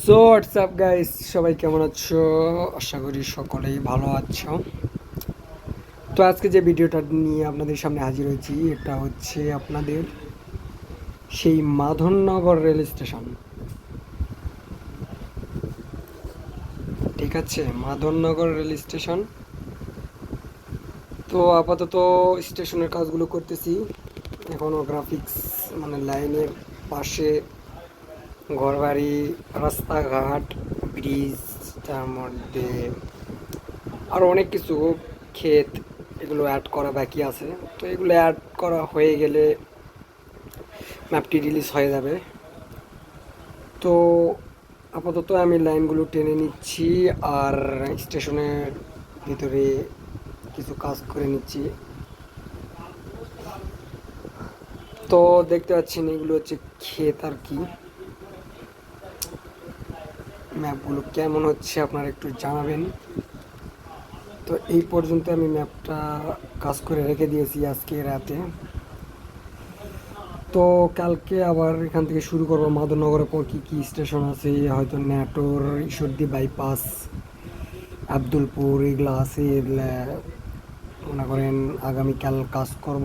So WhatsApp guys, সবাই কেমন আছো? আশা করি সকলেই ভালো আছো। তো আজকে যে ভিডিওটা নিয়ে আপনাদের সামনে হাজির হয়েছি, এটা হচ্ছে আপনাদের সেই মাধবনগর রেল স্টেশন। ঠিক আছে, মাধবনগর রেল স্টেশন। তো আপাতত স্টেশনের কাজগুলো করতেছি। এখনও গ্রাফিক্স মানে লাইনের পাশে ঘরবাড়ি, রাস্তাঘাট, ব্রিজ, তার মধ্যে আরও অনেক কিছু, ক্ষেত, এগুলো অ্যাড করা বাকি আছে। তো এগুলো অ্যাড করা হয়ে গেলে ম্যাপটি রিলিজ হয়ে যাবে। তো আপাতত আমি লাইনগুলো টেনে নিচ্ছি আর স্টেশনের ভিতরে কিছু কাজ করে নিচ্ছি। তো দেখতে পাচ্ছেন এগুলো হচ্ছে ক্ষেত আর কি। ম্যাপগুলো কেমন হচ্ছে আপনারা একটু জানাবেন। তো এই পর্যন্ত আমি ম্যাপটা কাজ করে রেখে দিয়েছি আজকে রাতে। তো কালকে আবার এখান থেকে শুরু করবো। মাধবনগরের পর কী কী স্টেশন আছে, হয়তো নাটোর, ঈশ্বরদী বাইপাস, আব্দুলপুর, এগুলো আছে। এগুলা মনে করেন আগামীকাল কাজ করব।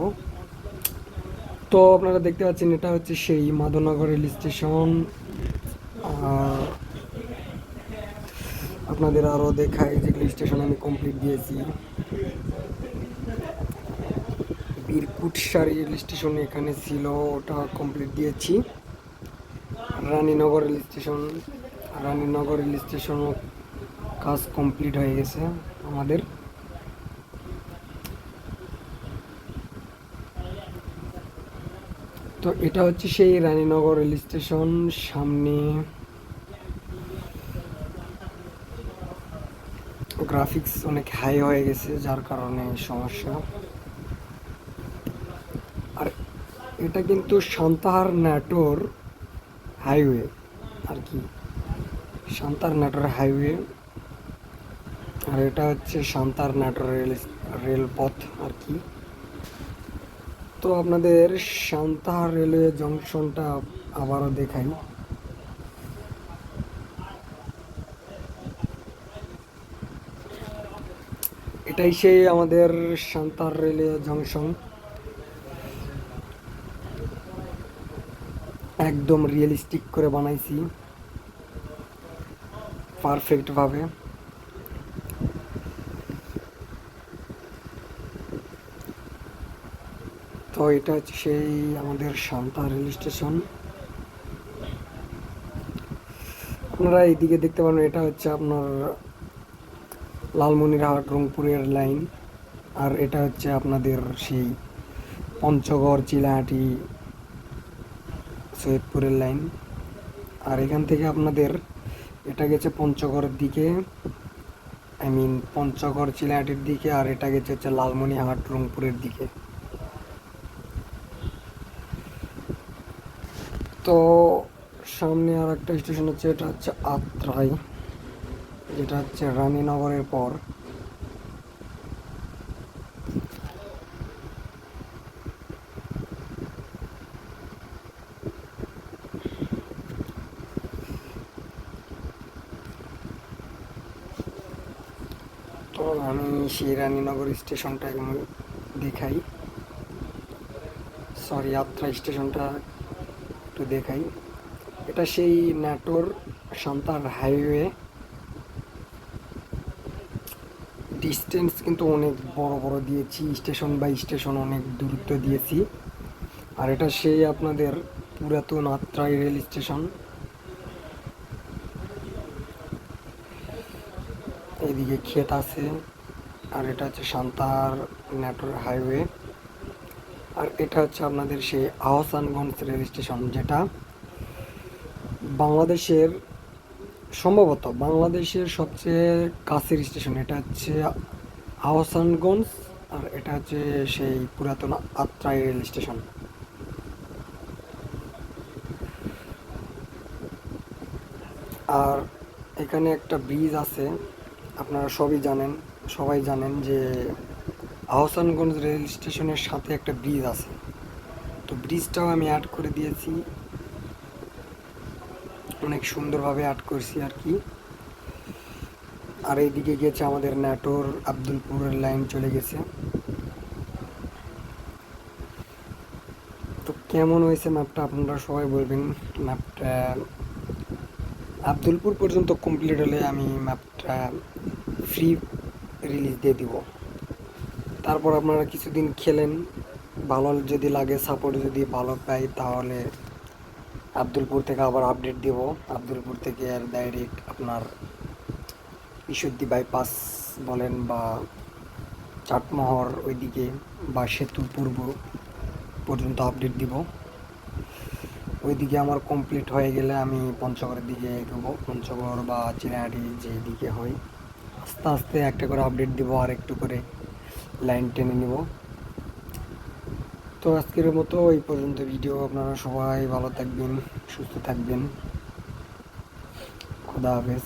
তো আপনারা দেখতে পাচ্ছেন এটা হচ্ছে সেই মাধবনগর রেল স্টেশন। আর আপনাদের আরও দেখাই যেগুলো স্টেশন আমি কমপ্লিট দিয়েছি। বীরকুটসারি রেল স্টেশন এখানে ছিল, ওটা কমপ্লিট দিয়েছি। Raninagar rail station, Raninagar rail স্টেশনও কাজ কমপ্লিট হয়ে গেছে আমাদের। তো এটা হচ্ছে সেই রানীনগর রেল স্টেশন। সামনে গ্রাফিক্স অনেক হাই হয়ে গেছে, যার কারণে সমস্যা। আর এটা কিন্তু সান্তাহার নাটোর হাইওয়ে আর কি, সান্তাহার নাটোর হাইওয়ে। আর এটা হচ্ছে সান্তাহার নাটোর রেলপথ আর কি। তো আপনাদের সান্তাহার রেলওয়ে জংশনটা আবারও দেখাই। এটাই সেই আমাদের সান্তাহার রেলওয়ে জংশন। একদম রিয়েলিস্টিক করে বানাইছি, পারফেক্টভাবে। তো এটা হচ্ছে সেই আমাদের সান্তাহার রেল স্টেশন। আপনারা এইদিকে দেখতে পারেন, এটা হচ্ছে আপনার লালমনিরহাট রংপুরের লাইন। আর এটা হচ্ছে আপনাদের সেই পঞ্চগড়, চিলাহাটি, সৈয়দপুরের লাইন। আর এখান থেকে আপনাদের এটা গেছে পঞ্চগড়ের দিকে, আই মিন পঞ্চগড় চিলাহাটির দিকে। আর এটা গেছে হচ্ছে লালমনিরহাট রংপুরের দিকে। তো সামনে আর একটা স্টেশন হচ্ছে, এটা হচ্ছে আত্রাই, যেটা হচ্ছে রানীনগরের পর। তো আমি সেই রানীনগর স্টেশনটা এখন দেখাই, সরি আত্রাই স্টেশনটা একটু দেখাই। এটা সেই নাটোর সান্তাহার হাইওয়ে। ডিস্টেন্স কিন্তু অনেক বড় বড় দিয়েছি, স্টেশন বাই স্টেশন অনেক দূরত্ব দিয়েছি। আর এটা সেই আপনাদের পুরাতন আত্রাই রেল স্টেশন। এইদিকে ক্ষেত আছে। আর এটা হচ্ছে সান্তাহার নাটোর হাইওয়ে। আর এটা হচ্ছে আপনাদের সেই আহসানগঞ্জ রেল স্টেশন, যেটা বাংলাদেশের সম্ভবত বাংলাদেশের সবচেয়ে কাছের স্টেশন। এটা হচ্ছে আহসানগঞ্জ। আর এটা হচ্ছে সেই পুরাতন আত্রাই রেল স্টেশন। আর এখানে একটা ব্রিজ আছে, আপনারা সবাই জানেন যে আহসানগঞ্জ রেল স্টেশনের সাথে একটা ব্রিজ আছে। তো ব্রিজটাও আমি অ্যাড করে দিয়েছি। অনেক সুন্দরভাবে আর্ট করছি আর কি। আর এইদিকে গেছে আমাদের নাটোর আব্দুলপুরের লাইন চলে গেছে। তো কেমন হয়েছে ম্যাপটা আপনারা সবাই বলবেন। ম্যাপটা আব্দুলপুর পর্যন্ত কমপ্লিট হলে আমি ম্যাপটা ফ্রি রিলিজ দিয়ে দিব। তারপর আপনারা কিছুদিন খেলেন, ভালো যদি লাগে, সাপোর্ট যদি ভালো পাই, তাহলে আব্দুলপুর থেকে আবার আপডেট দিব। আব্দুলপুর থেকে আর ডাইরেক্ট আপনার ঈশ্বরদী বাইপাস বলেন বা চাটমোহর ওইদিকে বা সেতু পূর্ব পর্যন্ত আপডেট দিব। ওইদিকে আমার কমপ্লিট হয়ে গেলে আমি পঞ্চগড়ের দিকে এগোবো, পঞ্চগড় বা চিনাহাটি যেদিকে হয় আস্তে আস্তে একটা করে আপডেট দিব আর একটু করে লাইন টেনে নিব। তো আজকের মতো এই পর্যন্ত ভিডিও। আপনারা সবাই ভালো থাকবেন, সুস্থ থাকবেন। খুদা হাফেজ।